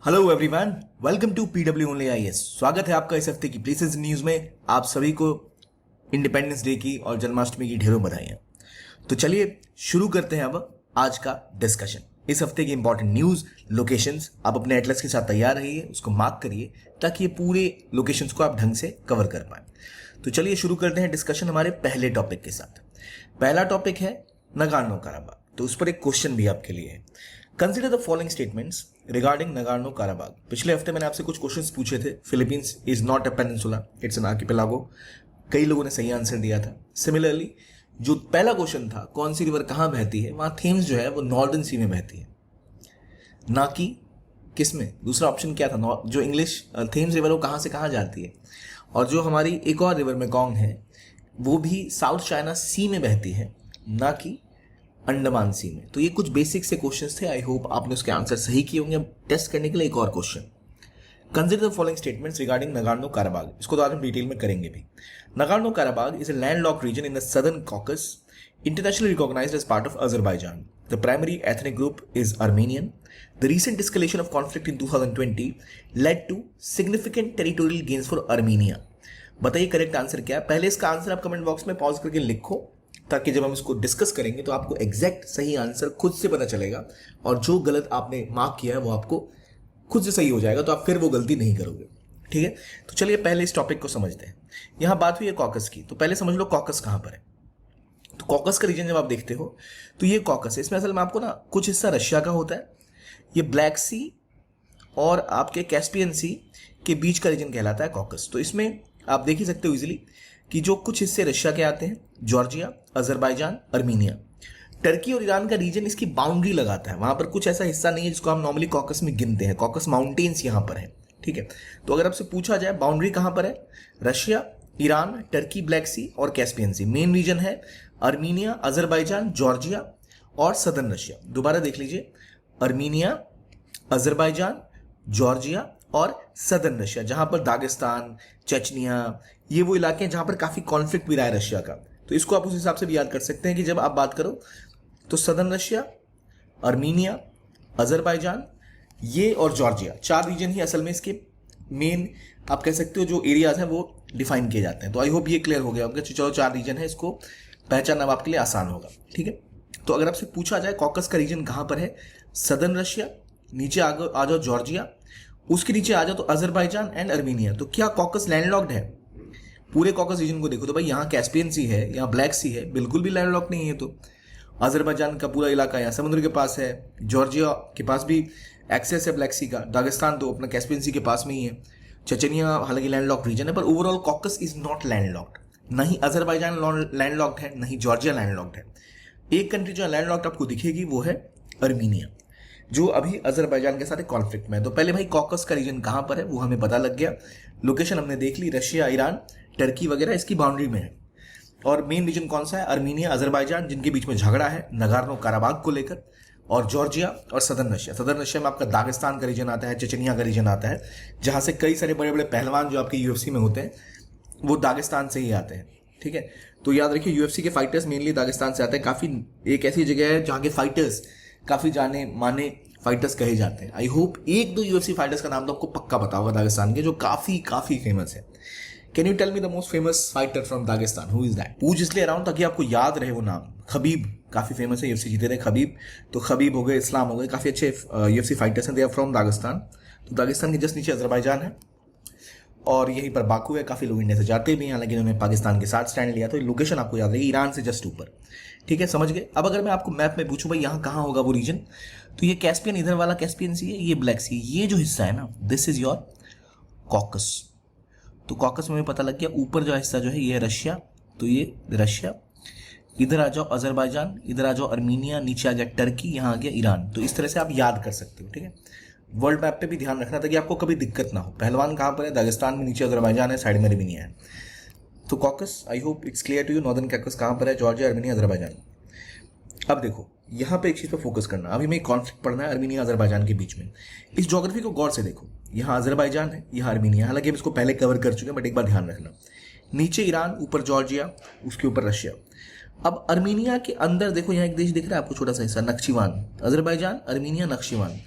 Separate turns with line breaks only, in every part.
Hello everyone, welcome to PW only IAS. स्वागत है आपका इस हफ्ते की प्लेसेस न्यूज में। आप सभी को इंडिपेंडेंस डे की और जन्माष्टमी की ढेरों बधाइयां। तो चलिए शुरू करते हैं अब आज का डिस्कशन। इस हफ्ते की इंपॉर्टेंट न्यूज लोकेशंस आप अपने एटलस के साथ तैयार रहिए, उसको मार्क करिए ताकि ये पूरे लोकेशंस को आप ढंग से कवर कर पाए। तो चलिए शुरू करते हैं डिस्कशन हमारे पहले टॉपिक के साथ। पहला टॉपिक है नगार्नो काराबाग। तो उस पर एक क्वेश्चन भी आपके लिए है। Consider the following statements regarding Nagorno Karabakh. पिछले हफ्ते मैंने आपसे कुछ क्वेश्चंस पूछे थे। Philippines is not a peninsula, it's an archipelago. कई लोगों ने सही आंसर दिया था। सिमिलरली जो पहला क्वेश्चन था कौन सी रिवर कहाँ बहती है, वहां थेम्स जो है वो नॉर्दर्न सी में बहती है, ना कि किस में। दूसरा ऑप्शन क्या था, जो इंग्लिश थेम्स रिवर वो कहाँ से कहाँ जाती है। और जो हमारी एक और रिवर मेकॉन्ग है वो भी साउथ चाइना सी में बहती है, ना कि अंडमान सी में। तो ये कुछ बेसिक से क्वेश्चंस थे। आई होप आपने उसके आंसर सही किए होंगे। अब टेस्ट करने के लिए एक और question. Consider the following statements regarding Nagorno Karabakh. इसको तो आज हम डिटेल में करेंगे भी। Nagorno Karabakh is a landlocked region in the southern Caucasus, internationally recognised as part of Azerbaijan. The primary ethnic group is Armenian. The recent escalation of conflict in 2020 led to significant territorial gains for Armenia. बताइए correct answer क्या है। पहले इसका answer आप comment box में pause करके लिखो, ताकि जब हम इसको डिस्कस करेंगे तो आपको एग्जैक्ट सही आंसर खुद से पता चलेगा, और जो गलत आपने मार्क किया है वो आपको खुद से सही हो जाएगा, तो आप फिर वो गलती नहीं करोगे। ठीक है, तो चलिए पहले इस टॉपिक को समझते हैं। यहां बात हुई है कॉकस की, तो पहले समझ लो कॉकस कहां पर है। तो कॉकस का रीजन जब आप देखते हो तो ये कॉकस है। इसमें असल में आपको ना कुछ हिस्सा रशिया का होता है, ये ब्लैक सी और आपके कैस्पियन सी के बीच का रीजन कहलाता है कॉकस। तो इसमें आप देख ही सकते हो इजीली कि जो कुछ हिस्से रशिया के आते हैं, जॉर्जिया, अजरबैजान, अर्मीनिया। टर्की और ईरान का रीजन इसकी बाउंड्री लगाता है। वहां पर कुछ ऐसा हिस्सा नहीं है जिसको हम नॉर्मली कॉकस में गिनते हैं। कॉकस माउंटेन्स यहां पर है। ठीक है, तो अगर आपसे पूछा जाए बाउंड्री कहां पर है, रशिया, ईरान, टर्की, ब्लैक सी और कैस्पियन सी। मेन रीजन है अर्मीनिया, अजरबैजान, जॉर्जिया और सदर्न रशिया। दोबारा देख लीजिए, अर्मीनिया, अजरबैजान, जॉर्जिया और सदर्न रशिया, जहां पर दागिस्तान, चेचनिया, ये वो इलाके हैं जहां पर काफी कॉन्फ्लिक्ट भी रहा है रशिया का। तो इसको आप उस हिसाब से भी याद कर सकते हैं कि जब आप बात करो तो सदर्न रशिया, अर्मीनिया, अजरबैजान, ये और जॉर्जिया, चार रीजन ही असल में इसके मेन आप कह सकते हो जो एरियाज हैं वो डिफाइन किए जाते हैं। तो आई होप ये क्लियर हो गया होगा। चलो चार रीजन है, इसको पहचानना आपके लिए आसान होगा। ठीक है, तो अगर आपसे पूछा जाए कॉकस का रीजन कहां पर है, सदर्न रशिया, नीचे आ जाओ जॉर्जिया, उसके नीचे आ जाओ तो अजरबैजान एंड अर्मीनिया। तो क्या कॉकस लैंडलॉक्ड है? पूरे कॉकस रीजन को देखो तो भाई यहाँ कैस्पियन सी है, यहाँ ब्लैक सी है, बिल्कुल भी लैंडलॉक्ड नहीं है। तो अजरबैजान का पूरा इलाका यहाँ समुद्र के पास है, जॉर्जिया के पास भी एक्सेस है ब्लैक सी का, दागिस्तान तो अपना कैस्पियन सी के पास में ही है, चेचनिया हालांकि लैंडलॉक्ड रीजन है, पर overall caucus is not landlocked. नहीं अजरबैजान लैंडलॉक्ड है, नहीं जॉर्जिया लैंडलॉक्ड है। एक कंट्री जो लैंडलॉक्ड आपको दिखेगी वो है अर्मीनिया, जो अभी अजरबैजान के साथ कॉन्फ्लिक्ट में है। तो पहले भाई कॉकस का रीजन कहां पर है वो हमें पता लग गया। लोकेशन हमने देख ली, रशिया, ईरान, टर्की वगैरह इसकी बाउंड्री में है। और मेन रीजन कौन सा है, अर्मीनिया, अजरबैजान, जिनके बीच में झगड़ा है नगार्नो काराबाग को लेकर, और जॉर्जिया और सदर्न रशिया। सदर्न रशिया में आपका दागिस्तान का रीजन आता है, चेचनिया का रीजन आता है, जहां से कई सारे बड़े बड़े पहलवान जो आपके यूएफसी में होते हैं वो दागिस्तान से ही आते हैं। ठीक है, तो याद रखिए यूएफसी के फाइटर्स मेनली दागिस्तान से आते हैं। काफी एक ऐसी जगह है जहाँ के फाइटर्स काफी जाने माने फाइटर्स कहे जाते हैं। आई होप एक दो यूएफसी फाइटर्स का नाम तो आपको पक्का पता होगा दागिस्तान के, जो काफी काफी फेमस है। Can you tell me the most famous fighter from Dagestan, who is that? पूछ इसलिए रहा हूं ताकि आपको याद रहे वो नाम। खबीब काफी फेमस है, यूएफसी जीते थे खबीब। तो खबीब हो गए, इस्लाम हो गए, काफी अच्छे यूएफसी फाइटर्स हैं, दे आर फ्रॉम दागिस्तान। तो दागिस्तान के जस्ट नीचे अजरबैजान है और यहीं पर बाकू है। काफी लोग इंडिया से जाते भी हैं, हालांकि उन्होंने पाकिस्तान के साथ स्टैंड लिया। तो लोकेशन आपको याद रही, ईरान से जस्ट ऊपर। ठीक है, समझ गए। अब अगर मैं आपको मैप में पूछूं भाई यहाँ कहाँ होगा वो रीजन, तो ये कैस्पियन, इधर वाला कैस्पियन सी है, ये ब्लैक सी, ये जो हिस्सा है ना, दिस इज योर कॉकस। तो कॉकस में पता लग गया। ऊपर जो हिस्सा जो है ये रशिया, तो ये रशिया, इधर आ जाओ अजरबैजान, इधर आ जाओ अर्मीनिया, नीचे आ गया टर्की, यहाँ आ गया ईरान। तो इस तरह से आप याद कर सकते हो। ठीक है, वर्ल्ड मैप पे भी ध्यान रखना ताकि आपको कभी दिक्कत ना हो। पहलवान कहाँ पर है, दागिस्तान में, नीचे अजरबैजान है, साइड में अर्मीनिया है। तो Caucasus, I hope it's clear to you. Northern Caucasus कहाँ पर है, जॉर्जिया, अर्मीनिया, अजरबैजान। अब देखो यहाँ पे एक चीज पे फोकस करना। अभी मैं कॉन्फ्लिक्ट पढ़ना है अर्मीनिया अजरबैजान के बीच में। इस ज्योग्राफी को गौर से देखो, यहाँ अजरबैजान है, यहाँ अर्मीनिया। हालांकि हम इसको पहले कवर कर चुके हैं, बट एक बार ध्यान रखना। नीचे ईरान, ऊपर जॉर्जिया, उसके ऊपर रशिया। अब अर्मीनिया के अंदर देखो, यहाँ एक देश दिख रहा है आपको, छोटा सा हिस्सा, नक्शिवान। अजरबैजान, अर्मीनिया, नक्शिवान।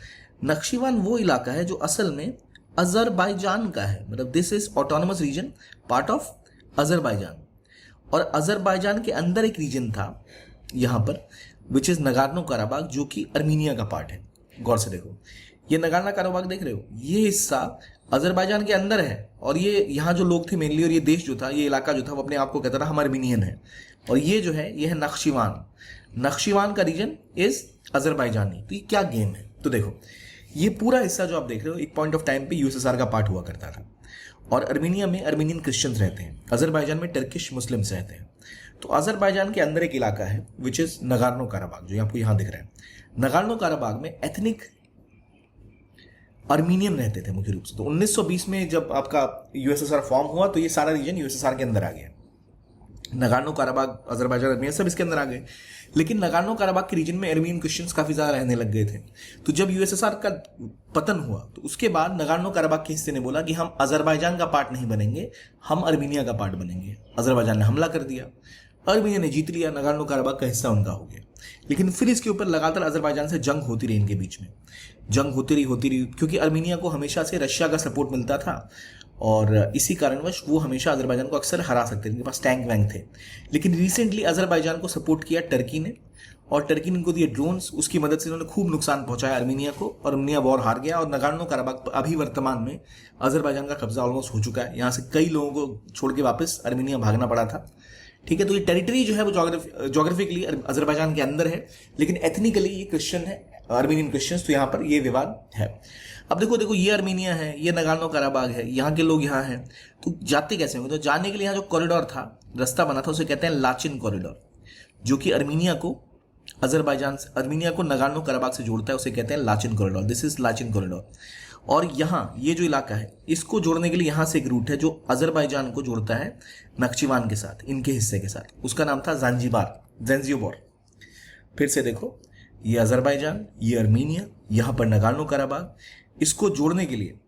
नक्शीवान वो इलाका है जो असल में अजरबैजान का है, मतलब this is autonomous region part of Azerbaijan. और अजरबैजान के अंदर एक रीजन था यहाँ पर विच इज नगार्नो काराबाग, जो कि अर्मीनिया का पार्ट है। गौर से देखो, ये नगार्नो काराबाग देख रहे हो, ये हिस्सा अजरबैजान के अंदर है, और ये यहाँ जो लोग थे मेनली, और ये देश जो था, ये इलाका जो था, वो अपने आप को कहता था हम अर्मीनियन है। और ये जो है ये है नक्शीवान। नक्शीवान का रीजन इज अजरबैजानी। तो ये क्या गेम है, तो देखो ये पूरा हिस्सा जो आप देख रहे हो एक पॉइंट ऑफ टाइम पे यूएसएसआर का पार्ट हुआ करता था, और अर्मीनिया में अर्मीनियन क्रिश्चियंस रहते हैं, अजरबैजान में टर्किश मुस्लिम्स रहते हैं। तो अजरबैजान के अंदर एक इलाका है विच इज नगार्नो काराबाग, जो आपको यहाँ दिख रहा है। नगार्नो काराबाग में एथनिक अर्मीनियन रहते थे मुख्य रूप से। तो 1920 में जब आपका यूएसएसआर फॉर्म हुआ तो ये सारा रीजन यूएसएसआर के अंदर आ गया। नगार्नो काराबाग, अजरबैजान, अर्मीनिया सब इसके अंदर आ गए। लेकिन नगार्नो काराबाग के रीजन में अर्मीनियन क्रिश्चियंस काफी ज्यादा रहने लग गए थे। तो जब यूएसएसआर का पतन हुआ तो उसके बाद नगार्नो काराबाग के हिस्से ने बोला कि हम अजरबैजान का पार्ट नहीं बनेंगे, हम अर्मीनिया का पार्ट बनेंगे। अजरबैजान ने हमला कर दिया, अर्मीनिया ने जीत लिया, नगार्नो काराबाग का हिस्सा उनका हो गया। लेकिन फिर इसके ऊपर लगातार अजरबैजान से जंग होती रही, इनके बीच में जंग होती रही, क्योंकि अर्मीनिया को हमेशा से रशिया का सपोर्ट मिलता था, और इसी कारणवश वो हमेशा अजरबैजान को अक्सर हरा सकते थे, उनके पास टैंक वैंक थे। लेकिन रिसेंटली अजरबैजान को सपोर्ट किया टर्की ने, और टर्की ने इनको दिए ड्रोन्स, उसकी मदद से इन्होंने खूब नुकसान पहुंचाया अर्मीनिया को, और अर्मीनिया वॉर हार गया। और नगार्नो काराबाग अभी वर्तमान में अजरबैजान का कब्जा ऑलमोस्ट हो चुका है। यहाँ से कई लोगों को छोड़ के वापस अर्मीनिया भागना पड़ा था। ठीक है, तो ये टेरिटरी जो है वो जोग्राफिकली अजरबैजान के अंदर है, लेकिन एथनिकली ये क्रिश्चियन है, अर्मीनियन क्रिश्चियंस। तो यहाँ पर ये विवाद है। अब देखो ये अर्मीनिया है, ये नगार्नो काराबाग है, यहाँ के लोग यहाँ हैं, तो जाते कैसे होंगे? तो जाने के लिए यहाँ जो कॉरिडोर था, रास्ता बना था, उसे कहते हैं लाचिन कॉरिडोर, जो कि अर्मीनिया को अजरबैजान से, अर्मीनिया को नगार्नो काराबाग से जोड़ता है, उसे कहते हैं Lachin corridor. This is Lachin corridor. और यहाँ ये जो इलाका है इसको जोड़ने के लिए यहाँ से एक रूट है जो अजरबैजान को जोड़ता है नक्शीवान के साथ, इनके हिस्से के साथ। उसका नाम था ज़ांजिबार। फिर से देखो, ये अजरबैजान, ये अर्मीनिया, यहाँ पर नगार्नो काराबाग। इसको जोड़ने के लिए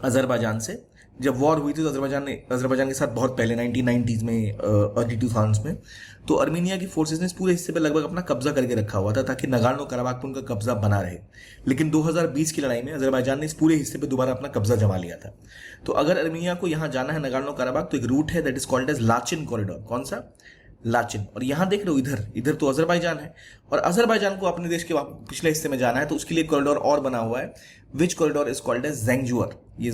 अजरबैजान से जब वॉर हुई थी तो अजरबैजान के साथ बहुत पहले 1990s में, अर्ली 2000s में, तो अर्मीनिया की फोर्सेस ने इस पूरे हिस्से पे लगभग अपना कब्जा करके रखा हुआ था ताकि नगार्नो काराबाग पर उनका कब्जा बना रहे। लेकिन 2020 की लड़ाई में अजरबैजान ने इस पूरे हिस्से पे दोबारा अपना कब्जा जमा लिया था। तो अगर अर्मीनिया को यहाँ जाना है नगार्नो काराबाग, तो एक रूट है that is called as Lachin corridor. कौन सा? लाचिन। और यहाँ देख रहे हो, इधर तो अजरबैजान है, और अजरबैजान को अपने देश के पिछले हिस्से में जाना है, तो उसके लिए कॉरिडोर और बना हुआ है, विच कॉरिडोर इज कॉल्ड एज ज़ैंगजुअर। ये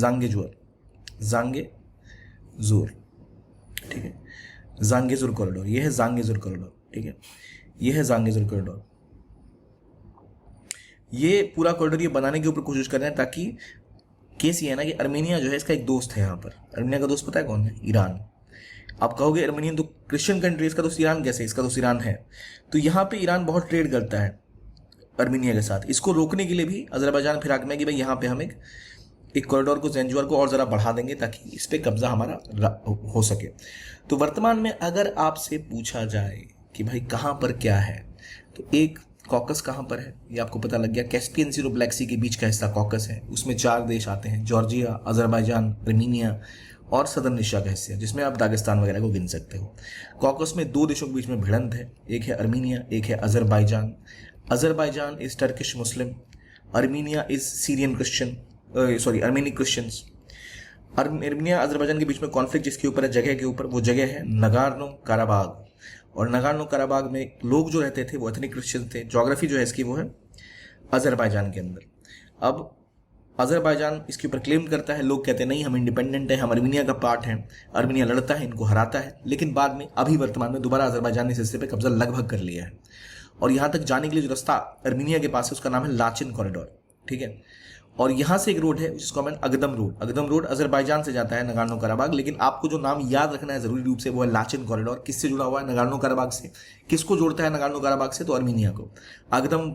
ज़ांगेज़ुर, ठीक है, ज़ांगेज़ुर कॉरिडोर। ये है ज़ांगेज़ुर कॉरिडोर, ठीक है, ये है ज़ांगेज़ुर कॉरिडोर। ये पूरा कॉरिडोर ये बनाने की ऊपर कोशिश कर रहे हैं, ताकि केस ये है ना कि अर्मेनिया जो है इसका एक दोस्त है यहाँ पर। अर्मेनिया का दोस्त पता है कौन है? ईरान। आप कहोगे अर्मेनियन तो क्रिश्चियन कंट्री, इसका दोस्त ईरान कैसे? इसका दोस्त ईरान है। तो यहाँ पे ईरान बहुत ट्रेड करता है अर्मेनिया के साथ। इसको रोकने के लिए भी अजरबैजान फिराक में कि भाई यहाँ पे हम एक कॉरिडोर को, ज़ैंजिबार को और ज़रा बढ़ा देंगे ताकि इस पर कब्जा हमारा हो सके। तो वर्तमान में अगर आपसे पूछा जाए कि भाई कहाँ पर क्या है, तो एक कॉकस कहाँ पर है ये आपको पता लग गया। कैस्पियन सी और ब्लैक सी के बीच का हिस्सा कॉकस है, उसमें 4 देश आते हैं, जॉर्जिया, अजरबैजान, अर्मीनिया और सदर्न एशिया का हिस्सा, जिसमें आप दागिस्तान वगैरह को गिन सकते हो। कॉकस में 2 देशों के बीच में भिड़ंत है, एक है अर्मीनिया, एक है Azerbaijan. Azerbaijan is Turkish Muslim, Armenia is Syrian Christian, Armenic Christians. Armenia Azerbaijan के बीच में कॉन्फ्लिक्ट जिसके ऊपर है, जगह के ऊपर, वो जगह है नगार्नो काराबाग। और नगार्नो काराबाग में लोग जो रहते थे वो एथनिक क्रिश्चियन थे। ज्योग्राफी जो है इसकी वो है अजरबैजान के अंदर। अब अजरबैजान इसके ऊपर क्लेम करता है, लोग कहते हैं नहीं हम इंडिपेंडेंट हैं, हम अर्मीनिया का पार्ट हैं। अर्मीनिया लड़ता है, इनको हराता है, लेकिन बाद में अभी वर्तमान में दोबारा अजरबैजान ने इस हिस्से पर कब्जा लगभग कर लिया है। और यहाँ तक जाने के लिए जो रास्ता अर्मीनिया के पास है उसका नाम है लाचिन कॉरिडोर, ठीक है। और यहाँ से एक रोड है जिसको हम अगदम रोड अजरबैजान से जाता है नगार्नो काराबाग। लेकिन आपको जो नाम याद रखना है जरूरी रूप से वो है लाचिन कॉरिडोर। किससे जुड़ा हुआ है? नगार्नो काराबाग से। किसको जोड़ता है नगार्नो काराबाग से? तो अर्मीनिया को। अगदम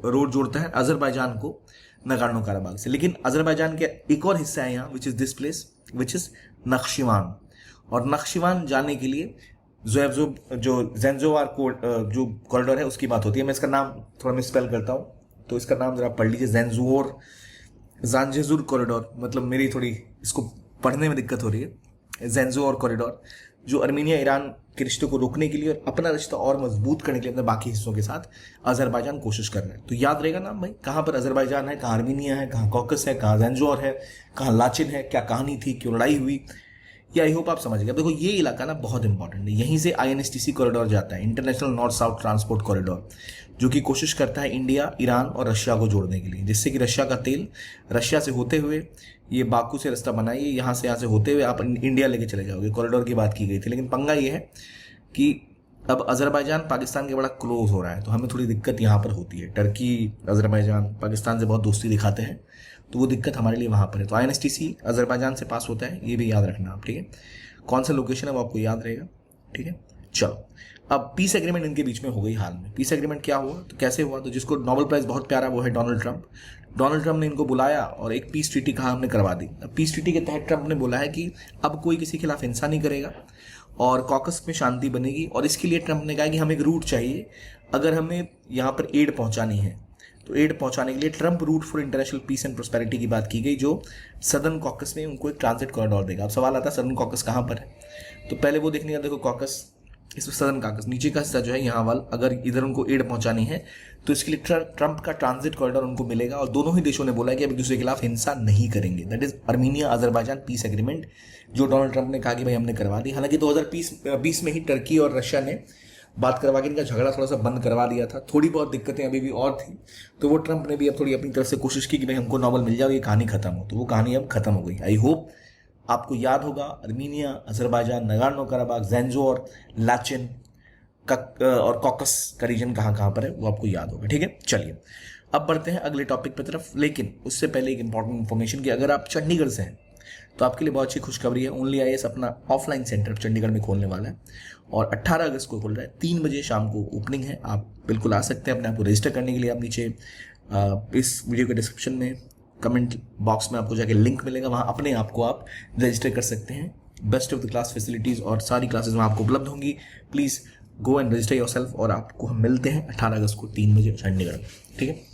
रोड जोड़ता है अजरबैजान को नगार्नो काराबाग से। लेकिन अजरबैजान के एक और हिस्सा है यहाँ, which is this place, which is Nakhchivan. और नक्शीवान जाने के लिए जो ज़ैंजिबार जो कॉरिडोर है उसकी बात होती है। मैं इसका नाम थोड़ा मिसस्पेल करता हूँ, तो इसका नाम जरा पढ़ लीजिए, ज़ांगेज़ुर कॉरिडोर। मतलब मेरी थोड़ी इसको पढ़ने में दिक्कत हो रही है। ज़ैंजिबार कॉरिडोर जो अर्मीनिया ईरान के रिश्ते को रोकने के लिए और अपना रिश्ता और मजबूत करने के लिए अपने बाकी हिस्सों के साथ अजरबैजान कोशिश कर रहा है। तो याद रहेगा नाम भाई, कहाँ पर अजरबैजान है, कहाँ अर्मीनिया है, कहाँ कॉकस है, कहाँ ज़ेंजोर है, कहाँ लाचिन है, क्या कहानी थी, क्यों लड़ाई हुई, ये आई होप आप समझ गए। देखो ये इलाका ना बहुत इंपॉर्टेंट है, यहीं से INSTC कॉरिडोर जाता है, international north south transport corridor, जो कि कोशिश करता है इंडिया, ईरान और रशिया को जोड़ने के लिए, जिससे कि रशिया का तेल रशिया से होते हुए ये बाकू से रास्ता बनाइए, यहाँ से होते हुए आप इंडिया लेके चले जाओगे। कॉरिडोर की बात की गई थी, लेकिन पंगा ये है कि अब अजरबैजान पाकिस्तान के बड़ा क्लोज हो रहा है, तो हमें थोड़ी दिक्कत यहाँ पर होती है। टर्की अजरबैजान पाकिस्तान से बहुत दोस्ती दिखाते हैं, तो वो दिक्कत हमारे लिए वहाँ पर है। तो INSTC अजरबैजान से पास होता है, ये भी याद रखना आप, ठीक है। कौन सा लोकेशन है वो आपको याद रहेगा, ठीक है। चलो, अब पीस एग्रीमेंट इनके बीच में हो गई हाल में। पीस एग्रीमेंट क्या हुआ, तो कैसे हुआ, तो जिसको नोबेल प्राइज बहुत प्यारा वो है डोनाल्ड ट्रंप। डोनाल्ड ट्रंप ने इनको बुलाया और एक पीस ट्रीटी कहा हमने करवा दी। अब पीस ट्रीटी के तहत ट्रंप ने बोला है कि अब कोई किसी के खिलाफ हिंसा नहीं करेगा और कॉकस में शांति बनेगी, और इसके लिए ट्रंप ने कहा कि हमें एक रूट चाहिए, अगर हमें यहाँ पर एड पहुँचानी है तो एड पहुंचाने के लिए Trump route for international peace and prosperity की बात की गई, जो सदर्न कॉकस में उनको एक ट्रांजिट कॉरिडोर देगा। अब सवाल आता है सदर्न कॉकस कहाँ पर है, तो पहले वो देखने का, देखो कॉकस, इसमें सदर्न कॉकस नीचे का हिस्सा जो है यहाँ वाला, अगर इधर उनको एड पहुंचानी है तो इसके लिए ट्रंप का ट्रांजिट कॉरिडोर उनको मिलेगा। और दोनों ही देशों ने बोला है कि अब एक दूसरे के खिलाफ हिंसा नहीं करेंगे। That is Armenia Azerbaijan piece agreement, जो डोनाल्ड ट्रंप ने कहा कि भाई हमने करवा दी। हालांकि 2020 में ही टर्की और रशिया ने बात करवा के इनका झगड़ा थोड़ा सा बंद करवा दिया था, थोड़ी बहुत दिक्कतें अभी भी और थी, तो वो ट्रंप ने भी अब थोड़ी अपनी तरफ से कोशिश की कि भाई हमको नॉबल मिल जाए, ये कहानी खत्म हो। तो वो कहानी अब खत्म हो गई। आई होप आपको याद होगा अर्मीनिया, अजरबैजान, नगार्नो कराबाख, ज़ेंजोर, लाचिन और कॉकस का रीजन कहाँ कहाँ पर है वो आपको याद होगा, ठीक है। चलिए अब बढ़ते हैं अगले टॉपिक पर तरफ, लेकिन उससे पहले एक इंपॉर्टेंट इन्फॉर्मेशन कि अगर आप चंडीगढ़ से हैं तो आपके लिए बहुत अच्छी खुशखबरी है। ओनली IAS अपना ऑफलाइन सेंटर चंडीगढ़ में खोलने वाला है और 18 अगस्त को खोल रहा है। 3 बजे शाम को ओपनिंग है, आप बिल्कुल आ सकते हैं अपने आप को रजिस्टर करने के लिए। आप नीचे इस वीडियो के डिस्क्रिप्शन में कमेंट बॉक्स में आपको जाके लिंक मिलेगा, वहाँ अपने आप को आप रजिस्टर कर सकते हैं। Best of the class facilities और सारी क्लासेज वहाँ आपको उपलब्ध होंगी। Please go and register yourself, और आपको हम मिलते हैं 18 अगस्त को 3 बजे चंडीगढ़ में, ठीक है।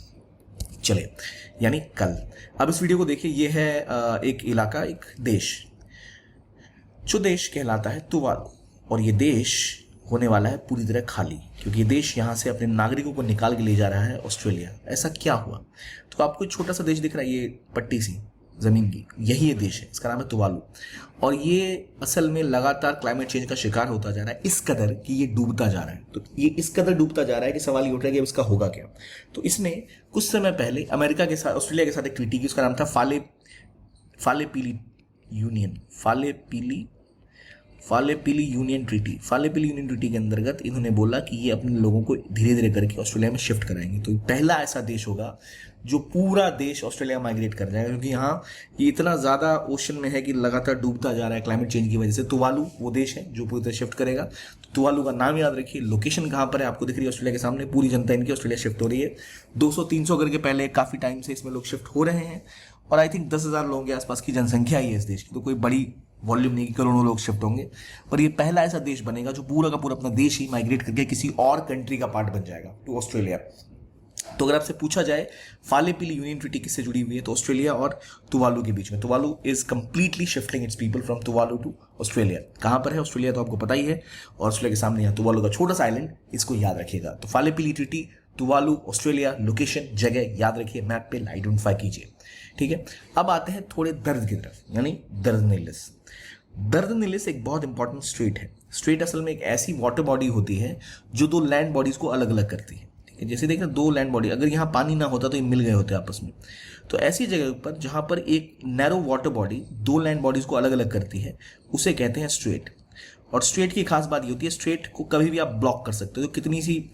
चलिए, यानी कल। अब इस वीडियो को देखिए, ये है एक इलाका, एक देश, जो देश कहलाता है तुवालू, और ये देश होने वाला है पूरी तरह खाली, क्योंकि ये देश यहाँ से अपने नागरिकों को निकाल के ले जा रहा है ऑस्ट्रेलिया। ऐसा क्या हुआ, तो आपको एक छोटा सा देश दिख रहा है, ये पट्टी सी ज़मीन की, यही ये देश है, इसका नाम है तुवालू। और ये असल में लगातार क्लाइमेट चेंज का शिकार होता जा रहा है, इस कदर कि ये डूबता जा रहा है। तो ये इस कदर डूबता जा रहा है कि सवाल ये उठ रहा है कि अब इसका होगा क्या। तो इसने कुछ समय पहले अमेरिका के साथ, ऑस्ट्रेलिया के साथ एक ट्रीटी की, उसका नाम था फाले पीली यूनियन ट्रीटी। फाले पीली यूनियन ट्रीटी के अंतर्गत इन्होंने बोला कि ये अपने लोगों को धीरे धीरे करके ऑस्ट्रेलिया में शिफ्ट कराएंगे। तो पहला ऐसा देश होगा जो पूरा देश ऑस्ट्रेलिया माइग्रेट कर जाएगा, क्योंकि यहाँ ये इतना ज़्यादा ओशन में है कि लगातार डूबता जा रहा है क्लाइमेट चेंज की वजह से। तुवालू वो देश है जो पूरी तरह शिफ्ट करेगा। तो तुवालू का नाम याद रखिए। लोकेशन कहाँ पर है आपको दिख रही है ऑस्ट्रेलिया के सामने, पूरी जनता इनकी ऑस्ट्रेलिया शिफ्ट हो रही है। 200-300 करके पहले काफ़ी टाइम से इसमें लोग शिफ्ट हो रहे हैं, और आई थिंक 10,000 लोगों के आसपास की जनसंख्या ही है इस देश की। तो कोई बड़ी वॉल्यूम नहीं कि करोड़ों लोग शिफ्ट होंगे, पर ये पहला ऐसा देश बनेगा जो पूरा का पूरा अपना देश ही माइग्रेट करके किसी और कंट्री का पार्ट बन जाएगा, टू ऑस्ट्रेलिया। तो अगर आपसे पूछा जाए फाले पीली यूनियन ट्रीटी किससे जुड़ी हुई है, तो ऑस्ट्रेलिया और तुवालू के बीच में। Tuvalu is completely shifting its people from Tuvalu to Australia. कहाँ पर है ऑस्ट्रेलिया तो आपको पता ही है, और ऑस्ट्रेलिया के सामने यहाँ तुवालू का छोटा सा आइलैंड, इसको याद रखिएगा। तो फाले पीली ट्रीटी, तुवालू, ऑस्ट्रेलिया, लोकेशन, जगह याद रखिए, मैप पे आइडेंटिफाई कीजिए, ठीक है। अब आते हैं थोड़े दर्द की तरफ, यानी दर्दनिलिस। दर्दनिलिस एक बहुत इंपॉर्टेंट स्ट्रेट है। स्ट्रेट असल में एक ऐसी वाटर बॉडी होती है जो 2 लैंड बॉडीज को अलग अलग करती है, ठीक है। जैसे देखना 2 लैंड बॉडी, अगर यहाँ पानी ना होता तो ये मिल गए होते आपस में। तो ऐसी जगह पर जहाँ पर एक narrow water body 2 land bodies को अलग अलग करती है, उसे कहते हैं स्ट्रेट। और स्ट्रेट की खास बात ये होती है, स्ट्रेट को कभी भी आप ब्लॉक कर सकते हो। तो कितनी सी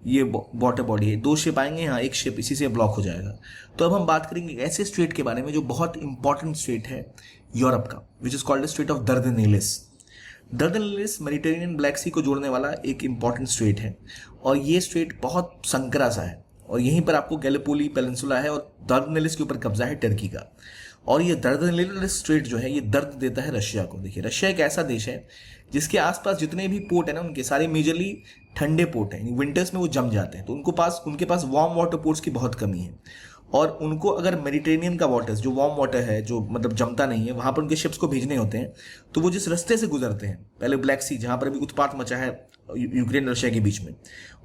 ये वाटर बॉडी है, 2 शिप आएंगे, यहाँ एक शिप इसी से ब्लॉक हो जाएगा। तो अब हम बात करेंगे ऐसे स्ट्रेट के बारे में जो बहुत इंपॉर्टेंट स्ट्रेट है यूरोप का, which is called strait of Dardanelles. Dardanelles Mediterranean Black Sea को जोड़ने वाला एक इंपॉर्टेंट स्ट्रेट है, और ये स्ट्रेट बहुत संकरा सा है, और यहीं पर आपको गैलीपोली पेनिनसुला है, और दर्दनिलिस के ऊपर कब्जा है टर्की का। और ये दर्दनिलिस स्ट्रेट जो है ये दर्द देता है रशिया को। देखिए रशिया एक ऐसा देश है जिसके आसपास जितने भी पोर्ट है ना, उनके सारे मेजरली ठंडे पोर्ट हैं, विंटर्स में वो जम जाते हैं। तो उनके पास वार्म वाटर पोर्ट्स की बहुत कमी है, और उनको अगर मेडिटेरेनियन का वाटर्स जो वार्म वाटर है, जो मतलब जमता नहीं है, वहां पर उनके शिप्स को भेजने होते हैं, तो वो जिस रास्ते से गुजरते हैं, पहले ब्लैक सी जहां पर अभी उत्पात मचा है यूक्रेन रशिया के बीच में,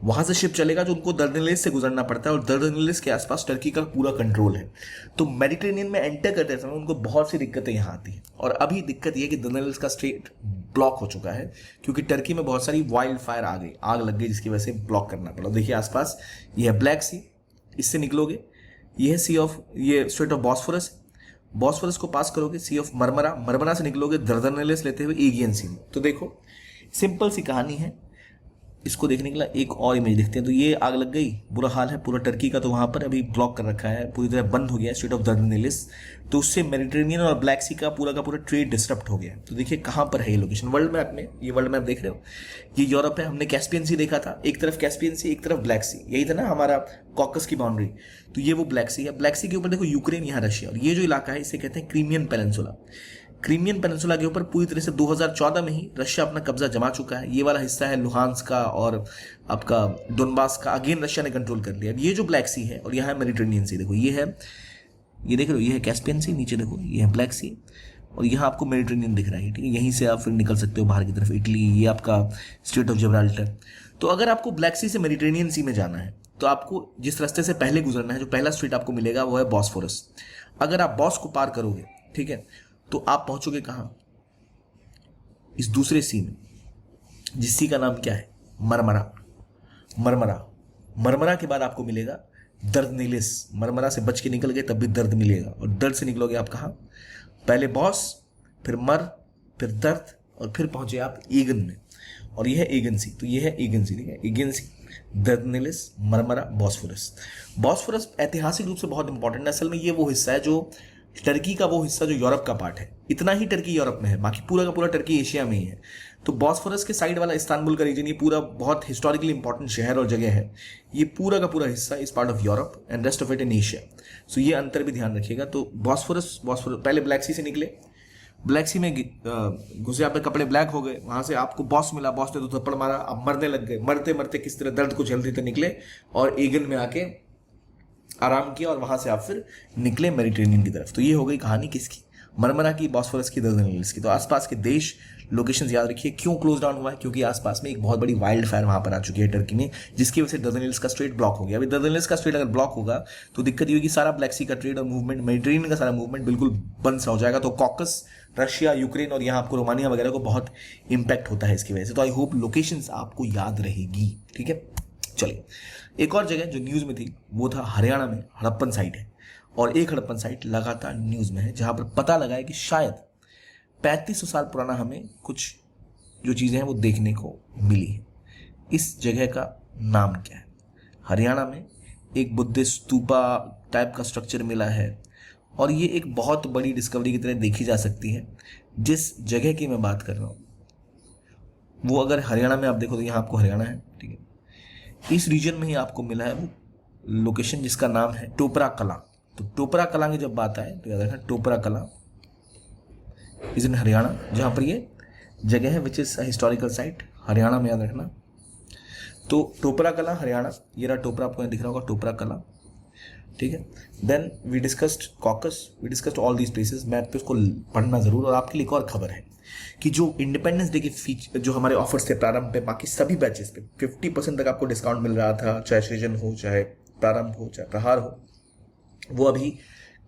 वहां से शिप चलेगा जो उनको दर्दनेलिस से गुजरना पड़ता है, और दर्दनेलिस के आसपास टर्की का पूरा कंट्रोल है। तो मेडिटेरेनियन में एंटर करते समय उनको बहुत सी दिक्कतें यहाँ आती हैं, और अभी दिक्कत यह कि दर्दनेलिस का स्ट्रेट ब्लॉक हो चुका है क्योंकि टर्की में बहुत सारी वाइल्ड फायर आ गई, आग लग गई, जिसकी वजह से ब्लॉक करना पड़ा। देखिए आसपास ये है ब्लैक सी, इससे निकलोगे, ये है सी ऑफ, ये स्ट्रेट ऑफ बॉस्फोरस, बॉस्फोरस को पास करोगे सी ऑफ मरमरा, मरमरा से निकलोगे दर्दनेलिस लेते हुए एगियन सी में। तो देखो सिंपल सी कहानी है। इसको देखने के लिए एक और इमेज देखते हैं। तो ये आग लग गई, बुरा हाल है पूरा टर्की का, तो वहां पर अभी ब्लॉक कर रखा है, पूरी तरह बंद हो गया स्ट्रेट ऑफ दर्दनेलिस। तो उससे मेडिटेरेनियन और ब्लैक सी का पूरा ट्रेड डिस्टर्ब हो गया। तो देखिए कहां पर है ये लोकेशन वर्ल्ड मैप में, ये वर्ल्ड मैप देख रहे हो, ये यूरोप है। हमने कैस्पियन सी देखा था, एक तरफ कैस्पियन सी, एक तरफ ब्लैक सी, यही था ना हमारा कॉकस की बाउंड्री। तो ये वो ब्लैक सी है, ब्लैक सी के ऊपर देखो यूक्रेन, यहाँ रशिया, और ये जो इलाका है इसे कहते हैं क्रीमियन पेनिनसुला। क्रीमियन पेनिनसुला के ऊपर पूरी तरह से 2014 में ही रशिया अपना कब्जा जमा चुका है। ये वाला हिस्सा है लुहांस का और आपका डोनबास का, अगेन रशिया ने कंट्रोल कर लिया। अब ये जो ब्लैक सी है और यहाँ है मेडिटेरेनियन सी, देखो ये है, ये देख रहे हो, ये है कैस्पियन सी, नीचे देखो ये है ब्लैक सी, और यहाँ आपको मेडिटेरेनियन दिख रहा है, ठीक है। यहीं से आप फिर निकल सकते हो बाहर की तरफ, इटली, ये आपका स्ट्रेट ऑफ जिब्राल्टर। तो अगर आपको ब्लैक सी से मेडिटेरेनियन सी में जाना है तो आपको जिस रास्ते से पहले गुजरना है, जो पहला स्ट्रेट आपको मिलेगा वो है बॉस्फोरस। अगर आप बॉस को पार करोगे, ठीक है, तो आप पहुंचोगे कहां, इस दूसरे सी में, जिस सी का नाम क्या है, मरमरा। मरमरा, मरमरा के बाद आपको मिलेगा दर्दनेलिस। मरमरा से बच के निकल गए तब भी दर्द मिलेगा, और दर्द से निकलोगे आप कहां, पहले बॉस, फिर मर, फिर दर्द, और फिर पहुंचे आप एगन में, और यह है एगन सी। तो यह है एगन सी, ठीक है, एगन सी, दर्दनेलिस, मरमरा, बॉस्फोरस। बॉस्फोरस ऐतिहासिक रूप से बहुत इंपॉर्टेंट है। असल में ये वो हिस्सा है जो टर्की का, वो हिस्सा जो यूरोप का पार्ट है, इतना ही टर्की यूरोप में है, बाकी पूरा का पूरा टर्की एशिया में ही है। तो बॉस्फोरस के साइड वाला इस्तांबुल का रीजन, ये पूरा बहुत हिस्टोरिकली इंपॉर्टेंट शहर और जगह है। ये पूरा का पूरा हिस्सा इस part of Europe and rest of it in Asia. So ये अंतर भी ध्यान रखिएगा। तो बॉस्फोरस पहले ब्लैक सी से निकले, ब्लैक सी में घुसे, आप कपड़े ब्लैक हो गए, वहां से आपको बॉस मिला, बॉस ने तो थप्पड़ मारा, आप मरने लग गए, मरते मरते किस तरह दर्द को झेलते थे निकले, और एगन में आके आराम किया, और वहां से आप फिर निकले मेडिटेरेनियन की तरफ। तो ये हो गई कहानी किसकी, मरमरा की, बॉस्फोरस की, दर्दनेलिस की। तो आसपास के देश, लोकेशंस याद रखिए। क्यों क्लोज डाउन हुआ है, क्योंकि आसपास में एक बहुत बड़ी वाइल्ड फायर वहां पर आ चुकी है टर्की में, जिसकी वजह से दर्दनेलिस का स्ट्रेट ब्लॉक हो गया। अभी दर्दनेलिस का स्ट्रेट अगर ब्लॉक होगा तो दिक्कत ये होगी, सारा ब्लैक सी का ट्रेड और मूवमेंट, मेडिटेरेनियन का सारा मूवमेंट बिल्कुल बंद सा हो जाएगा। तो कॉकस, रशिया, यूक्रेन और यहाँ आपको रोमानिया वगैरह को बहुत इंपैक्ट होता है इसकी वजह से। तो आई होप लोकेशंस आपको याद रहेगी, ठीक है। चलिए, एक और जगह जो न्यूज में थी वो था हरियाणा में हड़प्पन साइट है, और एक हड़प्पन साइट लगातार न्यूज में है, जहां पर पता लगा है कि शायद 3500 साल पुराना हमें कुछ जो चीजें हैं वो देखने को मिली है। इस जगह का नाम क्या है, हरियाणा में एक बुद्धिस्ट स्तूपा टाइप का स्ट्रक्चर मिला है, और ये एक बहुत बड़ी डिस्कवरी की तरह देखी जा सकती है। जिस जगह की मैं बात कर रहा हूं वो अगर हरियाणा में आप देखो तो यहाँ आपको हरियाणा है, ठीक है, इस रीजन में ही आपको मिला है वो लोकेशन जिसका नाम है टोपरा कला। तो टोपरा कला की जब बात आए तो याद रखना टोपरा कला इज इन हरियाणा, जहां पर ये जगह है which is historical site, Haryana में, याद रखना। तो टोपरा कला हरियाणा, ये रहा टोपरा, आपको दिख रहा होगा टोपरा कला, ठीक है। Then we discussed Caucasus, we discussed all these places. Map पे उसको पढ़ना जरूर। और आपके लिए एक और खबर है कि जो इंडिपेंडेंस डे के फीचर जो हमारे ऑफर्स थे प्रारंभ पे, बाकी सभी बैचेस पे 50% तक आपको डिस्काउंट मिल रहा था, चाहे सृजन हो, चाहे प्रारंभ हो, चाहे प्रहार हो, वो अभी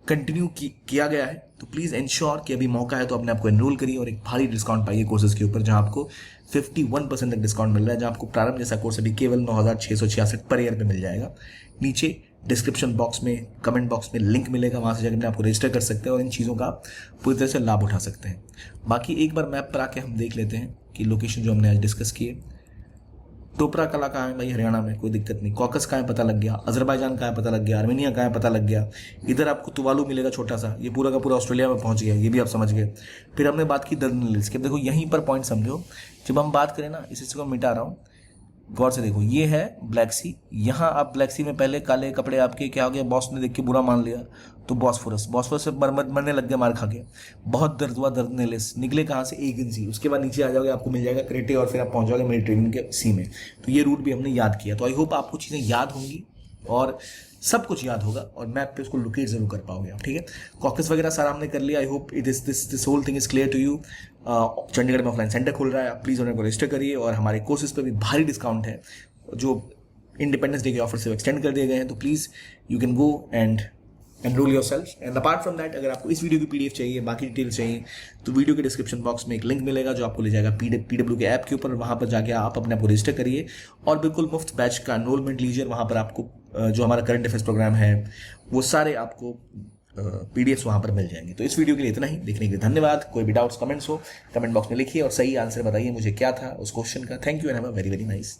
कंटिन्यू किया गया है। तो प्लीज इंश्योर कि अभी मौका है तो अपने आपको एनरोल करिए और एक भारी डिस्काउंट पाइए कोर्सेज के ऊपर, जहां आपको 51% तक डिस्काउंट मिल रहा है, जहां आपको प्रारंभ जैसा कोर्स अभी केवल 9666 पर ईयर पे मिल जाएगा। नीचे डिस्क्रिप्शन बॉक्स में, कमेंट बॉक्स में लिंक मिलेगा, वहां से जाकर आपको रजिस्टर कर सकते हैं और इन चीज़ों का पूरी तरह से लाभ उठा सकते हैं। बाकी एक बार मैप पर आके हम देख लेते हैं कि लोकेशन जो हमने आज डिस्कस किए, टोपरा कला कहाँ है भाई, हरियाणा में, कोई दिक्कत नहीं। कॉकस कहाँ है पता लग गया, अजरबैजान कहाँ है पता लग गया, आर्मेनिया कहाँ है पता लग गया। इधर आपको तुवालू मिलेगा छोटा सा, ये पूरा का पूरा ऑस्ट्रेलिया में पहुंच गया, ये भी आप समझ गए। फिर हमने बात की दर्दनेलिस की। देखो यहीं पर पॉइंट समझो, जब हम बात करें ना, इसी को मिटा रहा हूँ, गौर से देखो, ये है ब्लैक सी। यहाँ आप ब्लैक सी में पहले काले कपड़े आपके क्या हो गया, बॉस ने देख के बुरा मान लिया, तो बॉस्फोरस से मरने लग गए, मार खा के, बहुत दर्द हुआ, दर्दनेलिस निकले कहाँ से, एगन सी। उसके बाद नीचे आ जाओगे, आपको मिल जाएगा क्रेटे, और फिर आप पहुंच जाओगे मेडिटेरेनियन के सी में। तो ये रूट भी हमने याद किया। तो आई होप आपको चीज़ें याद होंगी और सब कुछ याद होगा और मैप पे उसको लोकेट जरूर कर पाओगे आप, ठीक है। कॉकस वगैरह सारा हमने कर लिया। I hope this whole thing is clear to you. Chandigarh में ऑफलाइन सेंटर खुल रहा है, आप प्लीज़ उन्हें रजिस्टर करिए और हमारे कोर्सेज पे भी भारी डिस्काउंट है जो इंडिपेंडेंस डे के ऑफर से एक्सटेंड कर दिए गए हैं। तो please you can go and enrol your self. And apart from that, अगर आपको इस वीडियो की पीडीएफ चाहिए, बाकी डिटेल्स चाहिए, तो वीडियो के डिस्क्रिप्शन बॉक्स में एक लिंक मिलेगा जो आपको ले जाएगा पीडब्ल्यू के ऐप के ऊपर। वहाँ पर जाके आप अपने आप को रजिस्टर करिए और बिल्कुल मुफ्त बैच का एनरोलमेंट लीजिए। वहाँ पर आपको जो हमारा करंट अफेयर्स प्रोग्राम है वो सारे आपको पीडीएफ्स वहाँ पर मिल जाएंगे। तो इस वीडियो के लिए इतना ही। देखने के लिए धन्यवाद। कोई भी डाउट्स कमेंट्स हो कमेंट बॉक्स में लिखिए और सही आंसर बताइए मुझे क्या था उस क्वेश्चन का। Thank you and have a very very nice